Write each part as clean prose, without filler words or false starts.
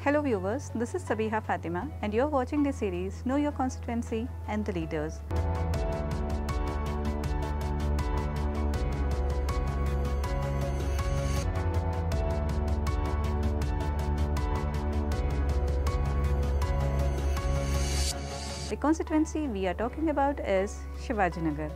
Hello viewers, this is Sabiha Fatima and you are watching the series Know Your Constituency and the Leaders. The constituency we are talking about is Shivajinagar.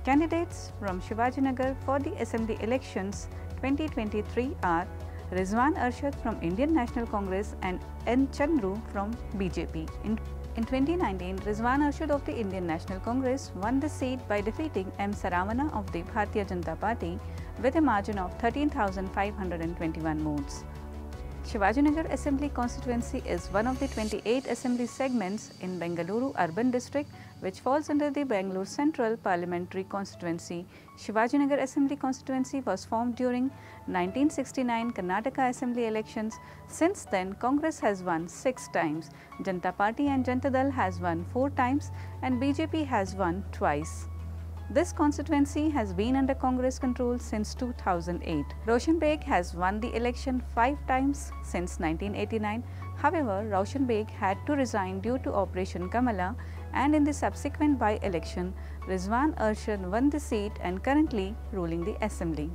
Candidates from Shivajinagar for the Assembly elections 2023 are Rizwan Arshad from Indian National Congress and N. Chandra from BJP. In 2019, Rizwan Arshad of the Indian National Congress won the seat by defeating M. Saravana of the Bharatiya Janata Party with a margin of 13,521 votes. Shivajinagar Assembly constituency is one of the 28 assembly segments in Bengaluru urban district which falls under the Bangalore Central Parliamentary Constituency. Shivajinagar Assembly constituency was formed during 1969 Karnataka Assembly elections. Since then, Congress has won 6 times, Janata Party and Janata Dal has won 4 times and BJP has won twice. This constituency has been under Congress control since 2008. Roshan Beg has won the election 5 times since 1989. However, Roshan Beg had to resign due to Operation Kamala, and in the subsequent by-election, Rizwan Arshad won the seat and currently ruling the assembly.